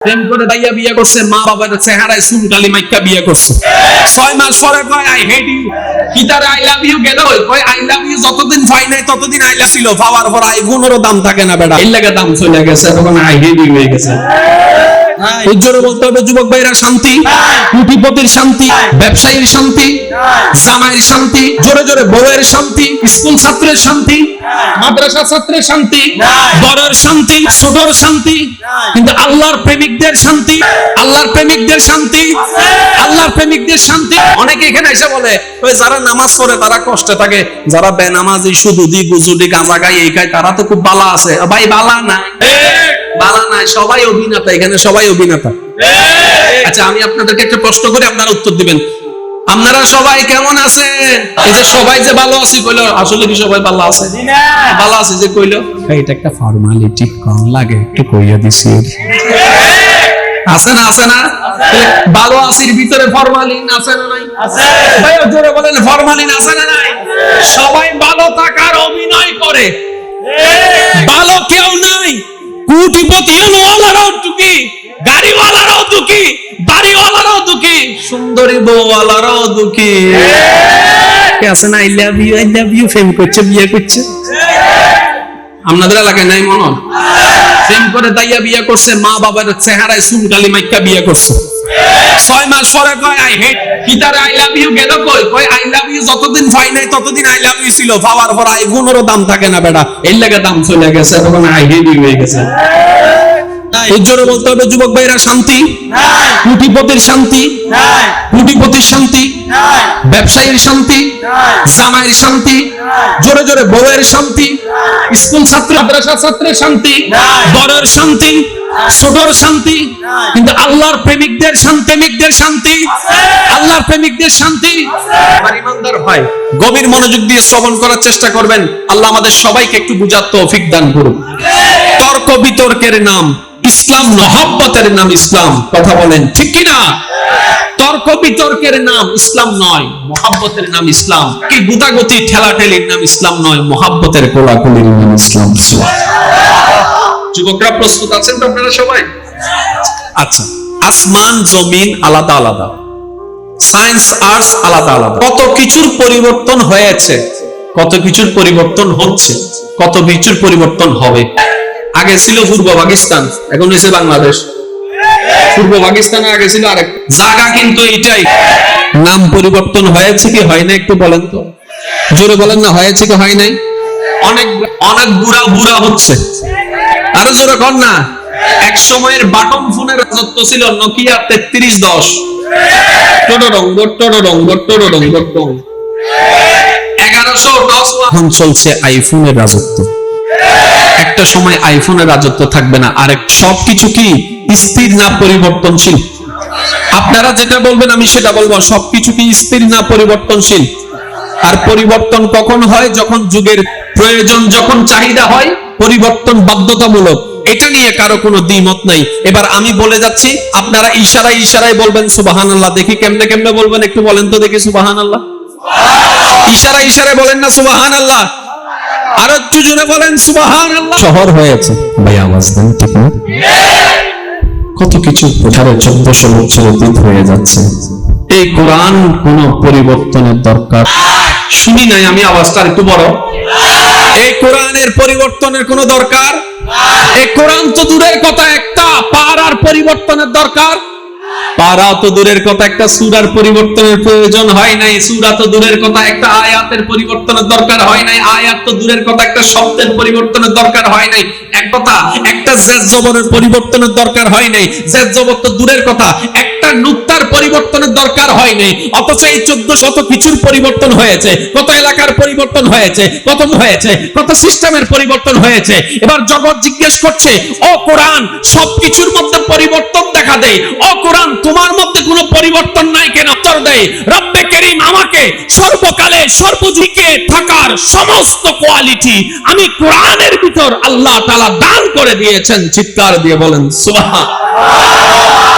প্রেম করে দাইয়া বিয়ে করছে, মা বাবার চেহারায় চুনকালি মাইক্কা বিয়ে করছে। 6 মাস পরে কয় আই হেট ইউ, কি তার আই লাভ ইউ গেল, কয় আই লাভ ইউ যতদিন পাই নাই ততদিন আই লাভ ছিল, পাওয়ার পর আই গুণেরও দাম থাকে না বেটা, এর লাগা দাম চলে গেছে, তখন আই হেট ইউ হয়ে গেছে। জোরে বলতে হবে যুবক ভাইরা, শান্তি, কোটিপতির শান্তি, ব্যবসায়ীর শান্তি, জামাইয়ের শান্তি, জোরে জোরে বউয়ের শান্তি, স্কুল ছাত্রের শান্তি, মাদ্রাসা ছাত্রের শান্তি, বড়ের শান্তি, ছোটর শান্তি, কিন্তু আল্লাহর প্রেমিকদের শান্তি, আল্লাহর প্রেমিকদের শান্তি, আল্লাহর প্রেমিকদের শান্তি। অনেকে এখানে এসে বলে ওই যারা নামাজ পড়ে তারা কষ্টে থাকে, যারা বেনামাজি শুধু দি গুজুটি গাঁজা খায় এই খায় তারা তো খুব বালা আছে। ভাই বালা না, বালা নাই, সবাই অভিনেতা, এখানে সবাই অভিনেতা। আচ্ছা আমি আপনাদেরকে একটা প্রশ্ন করে আপনারা উত্তর দিবেন, আপনারা সবাই কেমন আছেন? এই যে সবাই যে ভালো আছি কইলো, আসলে কি সবাই ভালো আছে? ভালো আছে যে কইলো, এটা একটা ফর্মালিটি, কম লাগে একটু কইয়া দিছি। আছে না, আছে না? ভালো আছির ভিতরে ফরমালিন আছে না নাই? আছে। ভাই জোরে বলেন, ফরমালিন আছে না নাই? সবাই ভালো থাকার অভিনয় করে, ভালো কেউ নাই। কোটিপতি ওয়ালারাও দুঃখী, গাড়িওয়ালারাও দুঃখী, বাড়িওয়ালারাও দুঃখী, সুন্দরী বউওয়ালারাও দুঃখী। কে আছে না আই লাভ ইউ ফেম করছে, বিয়ে করছে? আপনাদের এলাকায় নাই মনে হয়? প্রেম করে দাইয়া বিয়ে করছে, মা বাবার চেহারায় চুনকালি মাইক্কা বিয়ে করছে। 6 মাস পরে কয় আই হেট, কি তার আই লাভ ইউ গেল, কয় আই লাভ ইউ যতদিন পাই নাই ততদিন আই লাভ ইউ ছিল, পাওয়ার পর আই গুণেরও দাম থাকে না বেটা, এর লাগা দাম চলে গেছে, তখন আই হেট ইউ হয়ে গেছে। জোরে বলতে হবে যুবক ভাইরা, শান্তি, কোটিপতির শান্তি, কোটিপতির শান্তি, ব্যবসায়ীর শান্তি, জামাইয়ের শান্তি, জোরে জোরে বউয়ের শান্তি, স্কুল ছাত্র মাদ্রাসা ছাত্রের শান্তি, বড়ের শান্তি, ছোটর শান্তি, কিন্তু আল্লাহর প্রেমিকদের শান্তি, প্রেমিকদের শান্তি, আল্লাহর প্রেমিকদের শান্তি। আমার ইমানদার ভাই, গভীর মনোযোগ দিয়ে শ্রবণ করার চেষ্টা করবেন, আল্লাহ আমাদের সবাইকে একটু বুঝার তৌফিক দান করুন। তর্ক বিতর্কের নাম ইসলাম, মহব্বতের নাম ইসলাম, কথা বলেন ঠিক কিনা? তর্ক বিতর্কের নাম ইসলাম নয়, মহব্বতের নাম ইসলাম। কি গুতাগুতি ঠেলাঠেলির নাম ইসলাম নয়, মহব্বতের কোলাকুলির নাম ইসলাম। যুবকরা প্রস্তুত আছেন তো আপনারা সবাই? আচ্ছা, আসমান জমিন আলাদা আলাদা, সায়েন্স আর্টস আলাদা আলাদা, কত কিছুর পরিবর্তন হয়েছে, কত কিছুর পরিবর্তন হচ্ছে, কত কিছুর পরিবর্তন হবে। আগে ছিল পূর্ব পাকিস্তান, এখন হয়েছে বাংলাদেশ। পূর্ব পাকিস্তানে আগে ছিল আরেক জায়গা, কিন্তু এটাই। নাম পরিবর্তন হয়েছে কি হয় না একটু বলেন তো, জোরে বলেন না, হয়েছে কি হয় নাই? অনেক অনেক বুড়া বুড়া হচ্ছে, আরো জোরে কর না। এক সময়ের বাটন ফোনের রাজত্ব ছিল নোকিয়া 3310, টোডরঙ্গ টোডরঙ্গ টোডরঙ্গ টং। 1110 এখন চলছে আইফোনের রাজত্ব। একটা সময় আইফোনের রাজত্ব থাকবে না, আরেক সবকিছু কি স্থির না পরিবর্তনশীল? আপনারা যেটা বলবেন আমি সেটা বলবো, সবকিছু কি স্থির না পরিবর্তনশীল? আর পরিবর্তন কখন হয়? যখন যুগের প্রয়োজন, যখন চাহিদা হয়, পরিবর্তন বাধ্যতামূলক। এটা নিয়ে কারো কোনো দ্বিমত নাই। এবার আমি বলে যাচ্ছি, আপনারা ইশারায় ইশারায় বলবেন সুবহানাল্লাহ। দেখি কেমনে কেমনে বলবেন, একটু বলেন তো দেখি সুবহানাল্লাহ। ইশারায় ইশারায় বলেন না সুবহানাল্লাহ, আর একটু জোরে বলেন সুবহানাল্লাহ। শহর হয়েছে ভাই, আওয়াজ দেন ঠিক না? কত কিছু 1400 বছর অতীত হয়ে যাচ্ছে। এই কোরআন কোন পরিবর্তনের দরকার শুনি নাই আমি, আওয়াজটা একটু বড়। এই কোরআনের পরিবর্তনের কোন দরকার? এই কোরআন তো দূরের কথা, একটা পারার পরিবর্তনের দরকার। পারা তো দূরের কথা, একটা সূরার পরিবর্তনের প্রয়োজন হয় নাই। সূরা তো দূরের কথা, একটা আয়াতের পরিবর্তনের দরকার হয় নাই। আয়াত তো দূরের কথা, একটা শব্দের পরিবর্তনের দরকার হয় নাই। এক কথা, একটা জেদ জবরের পরিবর্তনের দরকার হয় নাই। জেদ জবর তো দূরের কথা, একটা নুক্তার পরিবর্তনের দরকার হয় নাই। অথচ এই 1400 কিছুর পরিবর্তন হয়েছে, কত এলাকার পরিবর্তন হয়েছে, কত হয়েছে, কত সিস্টেমের পরিবর্তন হয়েছে। এবার জগৎ জিজ্ঞেস করছে, ও কোরআন সবকিছুর মধ্যে পরিবর্তন দেখা দেয়, ও কোরআন তোমার মধ্যে কোনো পরিবর্তন নাই কেন? উত্তর দেয়, রব্বে কারীম আমাকে সর্বকালে সর্বযুগে থাকার সমস্ত কোয়ালিটি আমি কোরআনের ভিতর আল্লাহ তাআলা দান করে দিয়েছেন। চিৎকার দিয়ে বলেন সুবহানাল্লাহ।